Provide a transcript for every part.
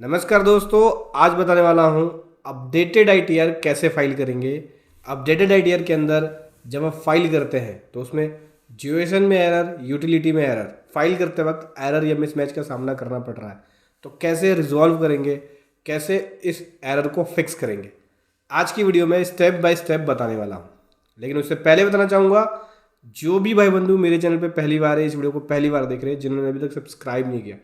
नमस्कार दोस्तों, आज बताने वाला हूँ अपडेटेड आईटीआर कैसे फाइल करेंगे। अपडेटेड आईटीआर के अंदर जब आप फाइल करते हैं तो उसमें ड्यूरेशन में एरर, यूटिलिटी में एरर, फाइल करते वक्त एरर या मिसमैच का सामना करना पड़ रहा है, तो कैसे रिजॉल्व करेंगे, कैसे इस एरर को फिक्स करेंगे, आज की वीडियो में स्टेप बाय स्टेप बताने वाला हूँ। लेकिन उससे पहले बताना चाहूँगा, जो भी भाई बंधु मेरे चैनल पे पहली बार है, इस वीडियो को पहली बार देख रहे हैं, जिन्होंने अभी तक सब्सक्राइब नहीं किया,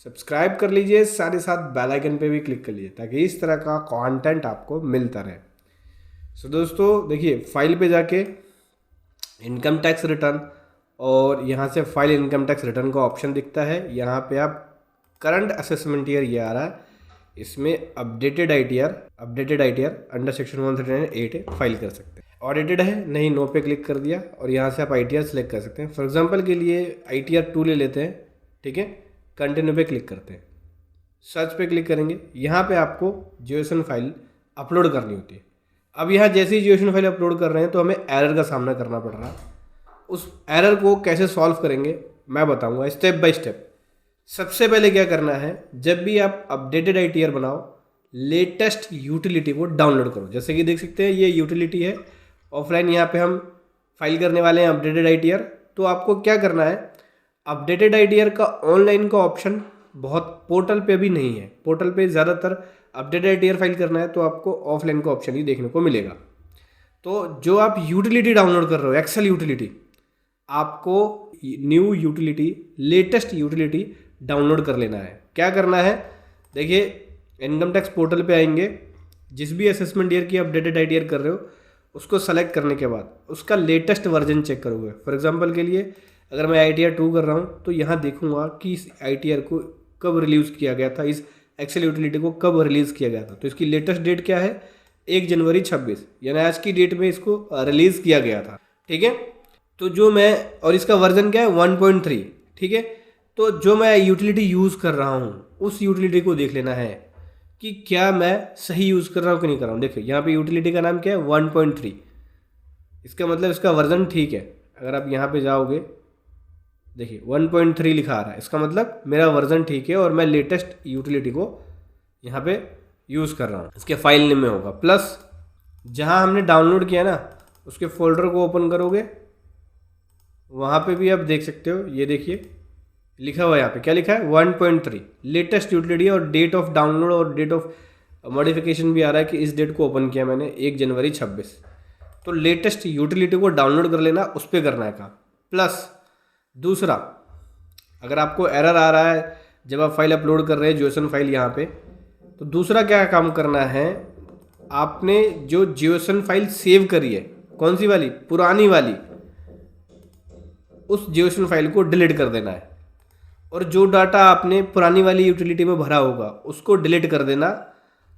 सब्सक्राइब कर लीजिए, साथ ही साथ बेल आइकन पे भी क्लिक कर लीजिए ताकि इस तरह का कंटेंट आपको मिलता रहे। सो दोस्तों देखिए, फाइल पे जाके इनकम टैक्स रिटर्न और यहाँ से फाइल इनकम टैक्स रिटर्न का ऑप्शन दिखता है। यहाँ पे आप करंट असेसमेंट ईयर ये आ रहा है, इसमें updated ITR under section 139(8) file कर सकते हैं। ऑडिटेड है नहीं, नो पे क्लिक कर दिया और यहाँ से आप आईटीआर सेलेक्ट कर सकते हैं। फॉर एग्जांपल के लिए आईटीआर 2 ले लेते हैं, ठीक है। कंटिन्यू पे क्लिक करते हैं, सर्च पे क्लिक करेंगे। यहाँ पे आपको जियोसन फाइल अपलोड करनी होती है। अब यहाँ जैसे ही जियोसन फाइल अपलोड कर रहे हैं तो हमें एरर का सामना करना पड़ रहा है। उस एरर को कैसे सॉल्व करेंगे मैं बताऊंगा स्टेप बाय स्टेप। सबसे पहले क्या करना है, जब भी आप अपडेटेड आईटीआर बनाओ, लेटेस्ट यूटिलिटी को डाउनलोड करो। जैसे कि देख सकते हैं ये यूटिलिटी है ऑफलाइन, यहाँ पे हम फाइल करने वाले हैं अपडेटेड आईटीआर। तो आपको क्या करना है, अपडेटेड आईटीआर का ऑनलाइन का ऑप्शन बहुत पोर्टल पे भी नहीं है। पोर्टल पे ज़्यादातर अपडेटेड आईटीआर फाइल करना है तो आपको ऑफलाइन का ऑप्शन ही देखने को मिलेगा। तो जो आप यूटिलिटी डाउनलोड कर रहे हो, एक्सेल यूटिलिटी, आपको new utility, latest utility download कर लेना है। क्या करना है, देखिए इनकम टैक्स पोर्टल पे आएंगे, जिस भी असेसमेंट ईयर की अपडेटेड आईटीआर कर रहे हो उसको सेलेक्ट करने के बाद उसका लेटेस्ट वर्जन चेक करोगे। फॉर एग्जांपल के लिए अगर मैं आईटीआर 2 कर रहा हूँ तो यहाँ देखूंगा कि इस आईटीआर को कब रिलीज़ किया गया था, इस एक्सेल यूटिलिटी को कब रिलीज़ किया गया था। तो इसकी लेटेस्ट डेट क्या है, 1 जनवरी 26, यानी आज की डेट में इसको रिलीज़ किया गया था, ठीक है। तो जो मैं, और इसका वर्जन क्या है 1.3, ठीक है। तो जो मैं यूटिलिटी यूज़ कर रहा हूँ उस यूटिलिटी को देख लेना है कि क्या मैं सही यूज़ कर रहा हूँ कि नहीं कर रहा हूँ। देखिए यहाँ पे यूटिलिटी का नाम क्या है 1.3, इसका मतलब इसका वर्जन ठीक है। अगर आप यहाँ पे जाओगे, देखिए 1.3 लिखा आ रहा है, इसका मतलब मेरा वर्जन ठीक है और मैं लेटेस्ट यूटिलिटी को यहाँ पे यूज़ कर रहा हूँ। इसके फाइल नेम में होगा प्लस, जहाँ हमने डाउनलोड किया ना उसके फोल्डर को ओपन करोगे, वहाँ पे भी आप देख सकते हो, ये देखिए लिखा हुआ है। यहाँ पे क्या लिखा है 1.3 लेटेस्ट यूटिलिटी, और डेट ऑफ डाउनलोड और डेट ऑफ मॉडिफिकेशन भी आ रहा है कि इस डेट को ओपन किया मैंने 1 जनवरी 26। तो लेटेस्ट यूटिलिटी को डाउनलोड कर लेना, उस पर करना है काम। प्लस दूसरा, अगर आपको एरर आ रहा है जब आप फाइल अपलोड कर रहे हैं जियोसन फाइल यहाँ पे, तो दूसरा क्या काम करना है, आपने जो जियोसन फाइल सेव करी है, कौन सी वाली, पुरानी वाली, उस जियोसन फाइल को डिलीट कर देना है। और जो डाटा आपने पुरानी वाली यूटिलिटी में भरा होगा उसको डिलीट कर देना।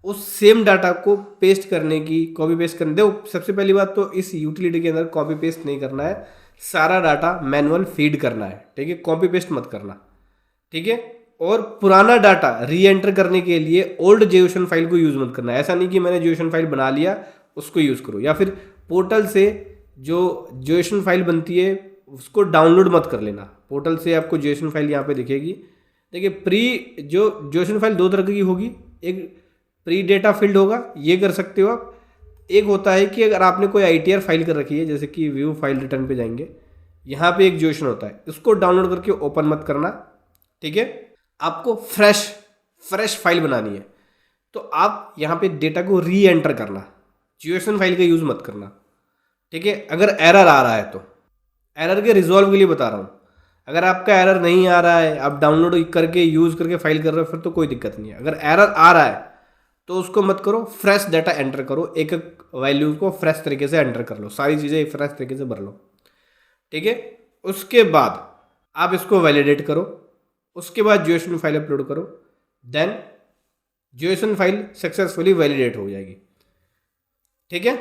उस सेम डाटा को पेस्ट करने की, कॉपी पेस्ट करने दो। सबसे पहली बात तो इस यूटिलिटी के अंदर कॉपी पेस्ट नहीं करना है, सारा डाटा मैनुअल फीड करना है, ठीक है। कॉपी पेस्ट मत करना, ठीक है। और पुराना डाटा री एंटर करने के लिए ओल्ड जियोसन फाइल को यूज़ मत करना है। ऐसा नहीं कि मैंने जियोसन फाइल बना लिया उसको यूज़ करो, या फिर पोर्टल से जो जियोसन फाइल बनती है उसको डाउनलोड मत कर लेना। पोर्टल से आपको जियोसन फाइल यहाँ पे दिखेगी। देखिए जो जियोसन फाइल 2 तरह की होगी, एक प्री डेटा फील्ड होगा, ये कर सकते हो आप। एक होता है कि अगर आपने कोई आईटीआर फाइल कर रखी है, जैसे कि व्यू फाइल रिटर्न पे जाएंगे, यहाँ पे एक जियोसन होता है, इसको डाउनलोड करके ओपन मत करना, ठीक है। आपको फ्रेश फाइल बनानी है तो आप यहाँ पे डेटा को री एंटर करना, जियोसन फाइल का यूज़ मत करना, ठीक है। अगर एरर आ रहा है तो एरर के रिजॉल्व के लिए बता रहा हूँ। अगर आपका एरर नहीं आ रहा है, आप डाउनलोड करके यूज़ करके फाइल कर रहे हो, फिर तो कोई दिक्कत नहीं है। अगर एरर आ रहा है तो उसको मत करो, फ्रेश डाटा एंटर करो, एक एक वैल्यू को फ्रेश तरीके से एंटर कर लो, सारी चीज़ें फ्रेश तरीके से भर लो, ठीक है। उसके बाद आप इसको वैलिडेट करो, उसके बाद जियोसन फाइल अपलोड करो, देन जियोसन फाइल सक्सेसफुली वैलिडेट हो जाएगी, ठीक है।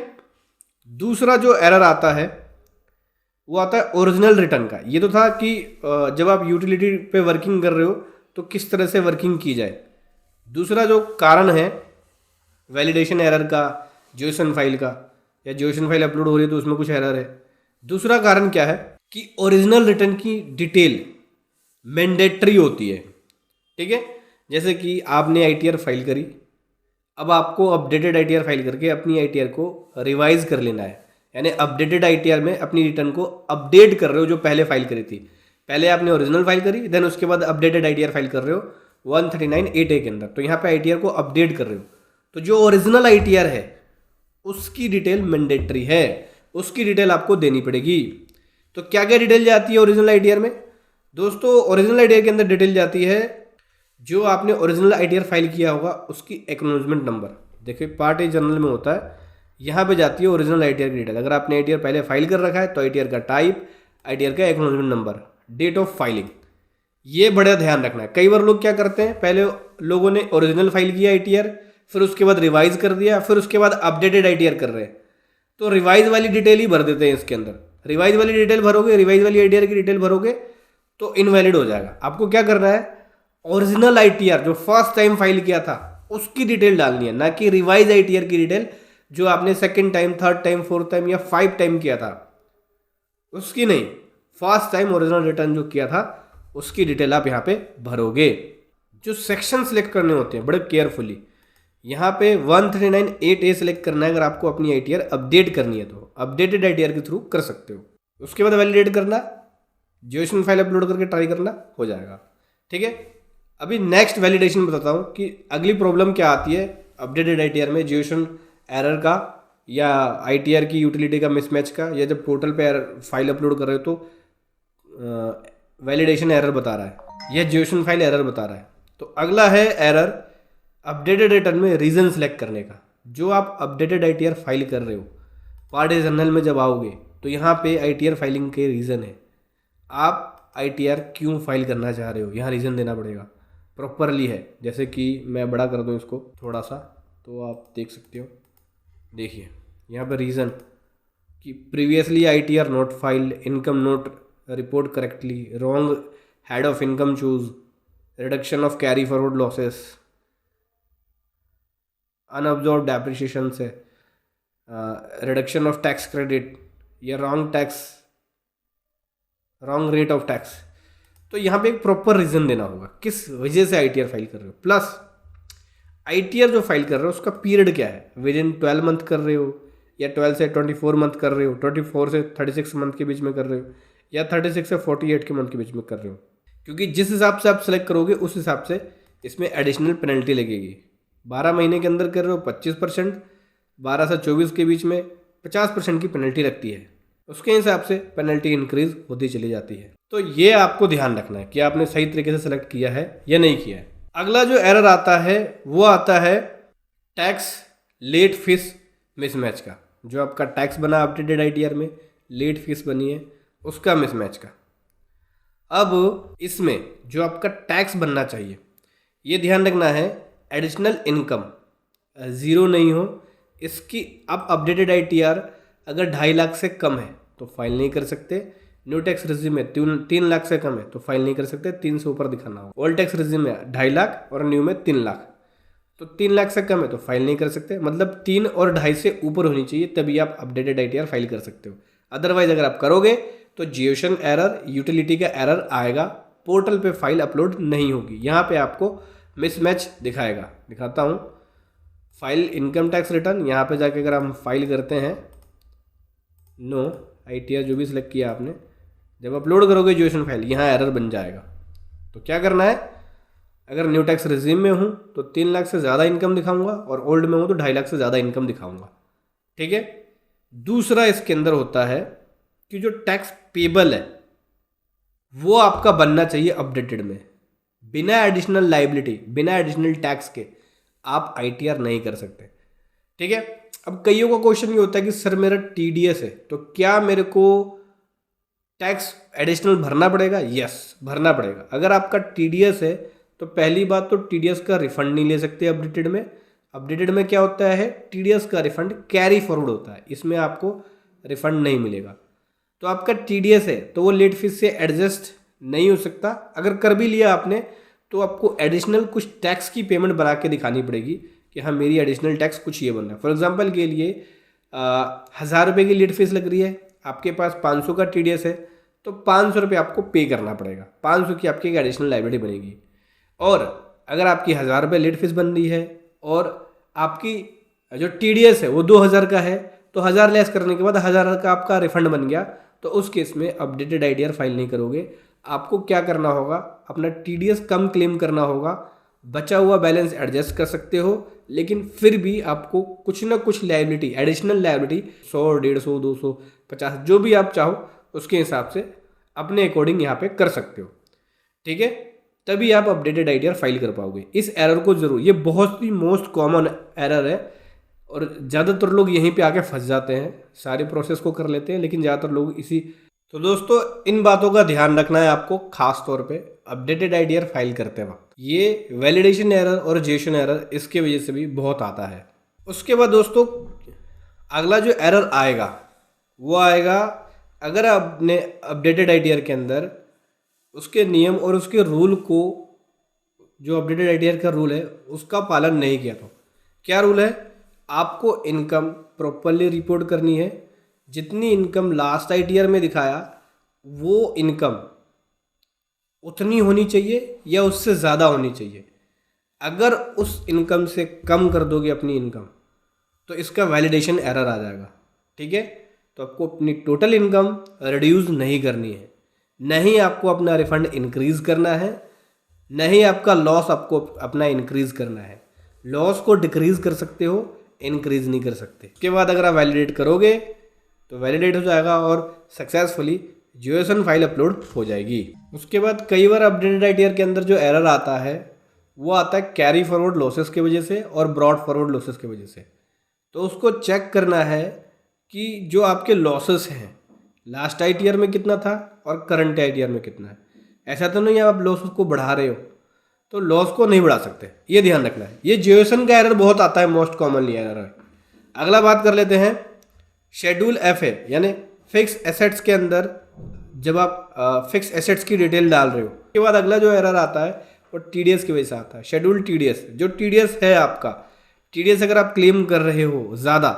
दूसरा जो एरर आता है वो आता है ओरिजिनल रिटर्न का। ये तो था कि जब आप यूटिलिटी पे वर्किंग कर रहे हो तो किस तरह से वर्किंग की जाए। दूसरा जो कारण है वैलिडेशन एरर का, जियोसन फाइल का, या जियोसन फाइल अपलोड हो रही है तो उसमें कुछ एरर है। दूसरा कारण क्या है कि ओरिजिनल रिटर्न की डिटेल मैंडेटरी होती है, ठीक है। जैसे कि आपने ITR फाइल करी, अब आपको अपडेटेड ITR फाइल करके अपनी ITR को रिवाइज कर लेना है, यानी अपडेटेड ITR में अपनी रिटर्न को अपडेट कर रहे हो जो पहले फाइल करी थी। पहले आपने ओरिजिनल फाइल करी, देन उसके बाद अपडेटेड ITR फाइल कर रहे हो 139(8)A के अंदर, तो यहाँ पे ITR को अपडेट कर रहे हो। तो जो ओरिजिनल ITR है उसकी डिटेल मैंडेटरी है, उसकी डिटेल आपको देनी पड़ेगी। तो क्या क्या डिटेल जाती है ओरिजिनल ITR में दोस्तों? ओरिजिनल ITR के अंदर डिटेल जाती है जो आपने ओरिजिनल ITR फाइल किया होगा उसकी एक्नॉलेजमेंट नंबर। देखिए पार्ट ए जनरल में होता है, यहाँ पे जाती है ओरिजिनल ITR की डिटेल। अगर आपने ITR पहले फाइल कर रखा है तो ITR का टाइप, ITR का acknowledgement number, date of filing, ये बड़ा ध्यान रखना है। कई बार लोग क्या करते हैं, पहले लोगों ने ओरिजिनल फाइल किया ITR, फिर उसके बाद रिवाइज कर दिया, फिर उसके बाद अपडेटेड ITR कर रहे हैं, तो रिवाइज वाली डिटेल ही भर देते हैं इसके अंदर। रिवाइज वाली डिटेल भरोगे, रिवाइज वाली ITR की डिटेल भरोगे तो इनवैलिड हो जाएगा। आपको क्या करना है, ओरिजिनल ITR जो फर्स्ट टाइम फाइल किया था उसकी डिटेल डालनी है, ना कि रिवाइज ITR की डिटेल जो आपने second time, third time, fourth time या 5 टाइम किया था उसकी नहीं। फर्स्ट टाइम ओरिजिनल रिटर्न जो किया था उसकी डिटेल आप यहाँ पे भरोगे। जो सेक्शन सिलेक्ट करने होते हैं बड़े केयरफुली, यहाँ पे 139(8)A सिलेक्ट करना है। अगर आपको अपनी ITR अपडेट करनी है तो अपडेटेड ITR के थ्रू कर सकते हो। उसके बाद वैलिडेट करना, ज्योसन फाइल अपलोड करके ट्राई करना, हो जाएगा। ठीक है, अभी नेक्स्ट वैलिडेशन बताता हूँ कि अगली प्रॉब्लम क्या आती है अपडेटेड ITR में, ज्योसन एरर का या ITR की यूटिलिटी का मिसमैच का, या जब पोर्टल पे फाइल अपलोड कर रहे हो तो वैलिडेशन एरर बता रहा है या ज्योसन फाइल एरर बता रहा है। तो अगला है एरर अपडेटेड रिटर्न में रीज़न सेलेक्ट करने का। जो आप अपडेटेड ITR फाइल कर रहे हो, पार्ट ए जनरल में जब आओगे तो यहाँ पे ITR फाइलिंग के रीज़न है, आप ITR क्यों फाइल करना चाह रहे हो, यहाँ रीज़न देना पड़ेगा, प्रॉपरली है। जैसे कि मैं बड़ा कर दूँ इसको थोड़ा सा तो आप देख सकते हो। देखिए यहाँ पर रीज़न कि previously ITR not filed, income not report correctly, wrong head of income choose, reduction of carry forward losses, unabsorb depreciation से, रिडक्शन ऑफ टैक्स क्रेडिट या रॉन्ग रेट ऑफ टैक्स। तो यहाँ पे एक प्रॉपर रीज़न देना होगा किस वजह से ITR फाइल कर रहे हो, प्लस ITR जो फाइल कर रहे हो उसका पीरियड क्या है, विद इन 12 मंथ कर रहे हो या 12 से 24 मंथ कर रहे हो, 24 से 36 मंथ के बीच में कर रहे हो या 36 से 48 के मंथ के बीच में कर रहे हो। क्योंकि जिस हिसाब से आप सेलेक्ट करोगे उस हिसाब से इसमें एडिशनल पेनल्टी लगेगी। 12 महीने के अंदर कर रहे हो 25%, 12 से 24 के बीच में 50% की पेनल्टी लगती है, उसके हिसाब से पेनल्टी इंक्रीज होती चली जाती है। तो ये आपको ध्यान रखना है कि आपने सही तरीके से सेलेक्ट किया है या नहीं किया है। अगला जो एरर आता है वो आता है टैक्स लेट फीस मिसमैच का। जो आपका टैक्स बना अपडेटेड ITR में, लेट फीस बनी है उसका मिसमैच का। अब इसमें जो आपका टैक्स बनना चाहिए ये ध्यान रखना है, एडिशनल इनकम ज़ीरो नहीं हो इसकी। अब अपडेटेड ITR अगर 2.5 लाख से कम है तो फाइल नहीं कर सकते। न्यू टैक्स रिजिम में 3 लाख से कम है तो फाइल नहीं कर सकते, 3 से ऊपर दिखाना होगा। ओल्ड टैक्स रिजिम में 2.5 लाख और न्यू में 3 लाख, तो 3 लाख से कम है तो फाइल नहीं कर सकते। मतलब 3 और 2.5 से ऊपर होनी चाहिए तभी आप अपडेटेड ITR फाइल कर सकते हो। अदरवाइज अगर आप करोगे तो ज्योसन एरर, यूटिलिटी का एरर आएगा, पोर्टल पे फाइल अपलोड नहीं होगी। यहाँ पे आपको मिसमैच दिखाएगा, दिखाता हूँ। फाइल इनकम टैक्स रिटर्न, यहाँ पे जाके अगर हम फाइल करते हैं नो ITR जो भी सिलेक्ट किया आपने, जब अपलोड करोगे ज्योसन फाइल यहाँ एरर बन जाएगा। तो क्या करना है, अगर न्यू टैक्स रिजीम में हूँ तो 3 लाख से ज़्यादा इनकम दिखाऊंगा और ओल्ड में हूँ तो 2.5 लाख से ज़्यादा इनकम दिखाऊंगा। ठीक है। दूसरा इसके अंदर होता है कि जो टैक्स पेबल है वो आपका बनना चाहिए अपडेटेड में। बिना एडिशनल लाइबिलिटी, बिना एडिशनल टैक्स के आप ITR नहीं कर सकते। ठीक है। अब कईयों का क्वेश्चन ये होता है कि सर मेरा TDS है तो क्या मेरे को टैक्स एडिशनल भरना पड़ेगा? यस, भरना पड़ेगा। अगर आपका TDS है तो पहली बात तो TDS का रिफंड नहीं ले सकते अपडेटेड में। अपडेटेड में क्या होता है, TDS का रिफंड कैरी फॉरवर्ड होता है, इसमें आपको रिफंड नहीं मिलेगा। तो आपका TDS है तो वो लेट फीस से एडजस्ट नहीं हो सकता। अगर कर भी लिया आपने तो आपको एडिशनल कुछ टैक्स की पेमेंट बना के दिखानी पड़ेगी कि हाँ मेरी एडिशनल टैक्स कुछ ये बन रहा है। फॉर एग्जांपल के लिए 1000 रुपये की लेट फीस लग रही है, आपके पास 500 का TDS है तो 500 रुपये आपको पे करना पड़ेगा। 500 की आपकी एक एडिशनल लाइबिलिटी बनेगी। और अगर आपकी 1000 रुपये लेट फीस बन रही है और आपकी जो TDS है वो 2000 का है, तो 1000 लेस करने के बाद 1000 का आपका रिफंड बन गया, तो उस केस में अपडेटेड ITR फाइल नहीं करोगे। आपको क्या करना होगा, अपना TDS कम क्लेम करना होगा, बचा हुआ बैलेंस एडजस्ट कर सकते हो, लेकिन फिर भी आपको कुछ ना कुछ लायबिलिटी, एडिशनल लायबिलिटी 100, 150, 200, 50 जो भी आप चाहो उसके हिसाब से अपने अकॉर्डिंग यहाँ पे कर सकते हो। ठीक है, तभी आप अपडेटेड ITR फाइल कर पाओगे। इस एरर को जरूर, ये बहुत ही मोस्ट कॉमन एरर है और ज़्यादातर लोग यहीं पे आके फंस जाते हैं, सारे प्रोसेस को कर लेते हैं लेकिन ज़्यादातर लोग इसी। तो दोस्तों इन बातों का ध्यान रखना है आपको, खास तौर पे अपडेटेड ITR फाइल करते वक्त। ये वैलिडेशन एरर और जेसन एरर इसके वजह से भी बहुत आता है। उसके बाद दोस्तों अगला जो एरर आएगा वो आएगा अगर आपने अपडेटेड ITR के अंदर उसके नियम और उसके रूल को, जो अपडेटेड ITR का रूल है उसका पालन नहीं किया। तो क्या रूल है, आपको इनकम प्रॉपरली रिपोर्ट करनी है। जितनी इनकम लास्ट ITR में दिखाया वो इनकम उतनी होनी चाहिए या उससे ज़्यादा होनी चाहिए। अगर उस इनकम से कम कर दोगे अपनी इनकम तो इसका वैलिडेशन एरर आ जाएगा। ठीक है, तो आपको अपनी टोटल इनकम रिड्यूस नहीं करनी है, नहीं आपको अपना रिफंड इंक्रीज करना है, नहीं आपका लॉस आपको अपना इंक्रीज करना है। लॉस को डिक्रीज कर सकते हो, इंक्रीज नहीं कर सकते। उसके बाद अगर आप वैलिडेट करोगे तो वैलिडेट हो जाएगा और सक्सेसफुली JSON फाइल अपलोड हो जाएगी। उसके बाद कई बार अपडेटेड ITR के अंदर जो एरर आता है वो आता है कैरी फॉरवर्ड लॉसेस की वजह से और ब्रॉड फॉरवर्ड लॉसेस की वजह से। तो उसको चेक करना है कि जो आपके लॉसेस हैं लास्ट ITR में कितना था और करंट ITR में कितना है। ऐसा तो नहीं है आप लॉसेस को बढ़ा रहे हो, तो लॉस को नहीं बढ़ा सकते, ये ध्यान रखना है। ये JSON का एरर बहुत आता है, मोस्ट कॉमनली एरर है। अगला बात कर लेते हैं शेड्यूल FA यानी फिक्स एसेट्स के अंदर जब आप फिक्स एसेट्स की डिटेल डाल रहे हो। उसके बाद अगला जो एरर आता है वो TDS की वजह से आता है। शेड्यूल TDS, जो TDS है आपका, TDS अगर आप क्लेम कर रहे हो ज़्यादा,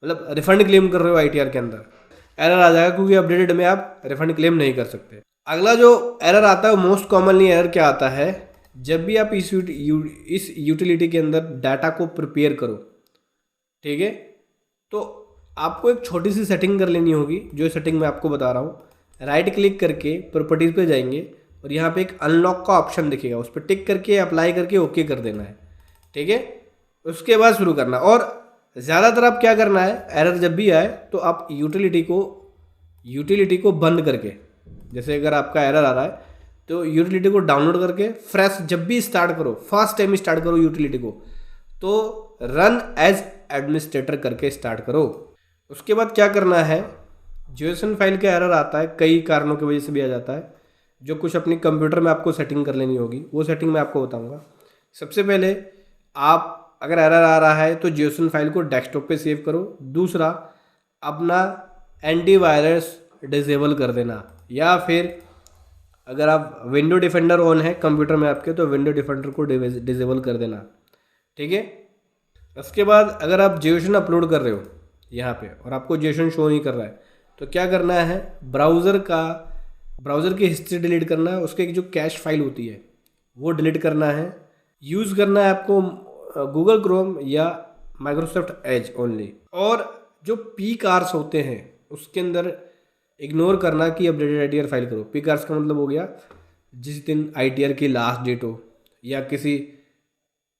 मतलब रिफंड क्लेम कर रहे हो ITR के अंदर, एरर आ जाएगा क्योंकि अपडेटेड में आप रिफंड क्लेम नहीं कर सकते। अगला जो एरर आता है मोस्ट कॉमनली एरर क्या आता है, जब भी आप इस यूटिलिटी के अंदर डाटा को प्रिपेयर करो, ठीक है, तो आपको एक छोटी सी सेटिंग कर लेनी होगी। जो सेटिंग मैं आपको बता रहा हूँ, राइट क्लिक करके प्रॉपर्टीज़ पे जाएंगे और यहाँ पे एक अनलॉक का ऑप्शन दिखेगा, उस पर टिक करके अप्लाई करके ओके कर देना है। ठीक है, उसके बाद शुरू करना। और ज़्यादातर आप क्या करना है, एरर जब भी आए तो आप यूटिलिटी को बंद करके, जैसे अगर आपका एरर आ रहा है तो यूटिलिटी को डाउनलोड करके फ्रेश जब भी स्टार्ट करो, फर्स्ट टाइम स्टार्ट करो यूटिलिटी को, तो रन एज एडमिनिस्ट्रेटर करके स्टार्ट करो। उसके बाद क्या करना है, JSON फाइल का एरर आता है, कई कारणों की वजह से भी आ जाता है, जो कुछ अपनी कंप्यूटर में आपको सेटिंग कर लेनी होगी, वो सेटिंग मैं आपको बताऊंगा। सबसे पहले आप अगर एरर आ रहा है तो JSON फाइल को डेस्कटॉप पे सेव करो। दूसरा, अपना एंटीवायरस डिसेबल कर देना, या फिर अगर आप विंडो डिफेंडर ऑन है कंप्यूटर में आपके तो विंडो डिफेंडर को डिसेबल कर देना। ठीक है, उसके बाद अगर आप JSON अपलोड कर रहे हो यहाँ पे और आपको JSON शो नहीं कर रहा है तो क्या करना है, ब्राउज़र की हिस्ट्री डिलीट करना है, उसके जो कैश फाइल होती है वो डिलीट करना है। यूज़ करना है आपको गूगल क्रोम या माइक्रोसॉफ्ट एज ओनली। और जो पीक आवर्स होते हैं उसके अंदर इग्नोर करना कि अपडेटेड ITR फाइल करो। पीक आवर्स का मतलब हो गया जिस दिन ITR की लास्ट डेट हो या किसी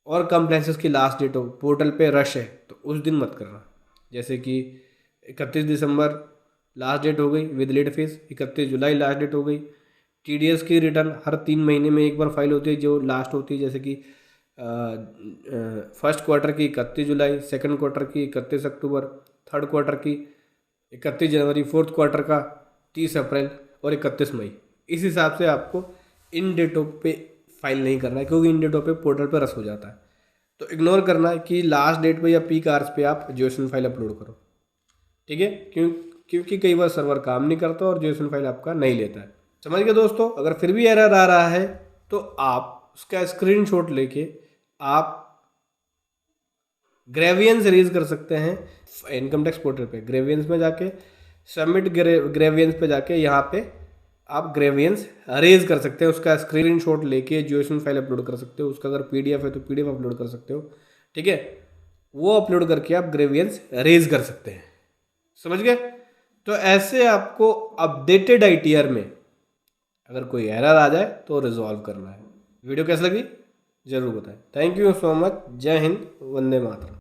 और कंप्लेंसेस की लास्ट डेट हो, पोर्टल पे रश है तो उस दिन मत करना। जैसे कि 31 दिसंबर लास्ट डेट हो गई विद लेट फीस, 31 जुलाई लास्ट डेट हो गई। TDS की रिटर्न हर 3 महीने में एक बार फाइल होती है जो लास्ट होती है, जैसे कि फर्स्ट क्वार्टर की 31 जुलाई, सेकंड क्वार्टर की 31 अक्टूबर, थर्ड क्वार्टर की 31 जनवरी, फोर्थ क्वार्टर का 30 अप्रैल और 31 मई। इस हिसाब से आपको इन डेटों पे फाइल नहीं करना है क्योंकि इन डेटों पे पोर्टल पे रस हो जाता है। तो इग्नोर करना है कि लास्ट डेट पे या पीक आवर्स पे आप JSON फाइल अपलोड करो। ठीक है, क्योंकि कई बार सर्वर काम नहीं करता और JSON फाइल आपका नहीं लेता है। समझ गए दोस्तों। अगर फिर भी एरर आ रहा है तो आप उसका स्क्रीनशॉट लेके आप ग्रेवियंस रेज कर सकते हैं इनकम टैक्स पोर्टल पे। ग्रेवियंस में जाके सबमिट ग्रेवियंस पे जाके यहाँ पे आप ग्रेवियंस अरेज कर सकते हैं, उसका स्क्रीनशॉट लेके जियोसन फाइल अपलोड कर सकते हो, उसका अगर पीडीएफ है तो पीडीएफ अपलोड कर सकते हो, ठीक है। वो अपलोड करके आप ग्रेवियंस अरेज कर सकते हैं, समझ गए। तो ऐसे आपको अपडेटेड आईटीआर में अगर कोई एरर आ जाए तो रिजॉल्व करना है। वीडियो कैसी लगी जरूर बताएं। Thank you so much. जय हिंद, वंदे मातरम।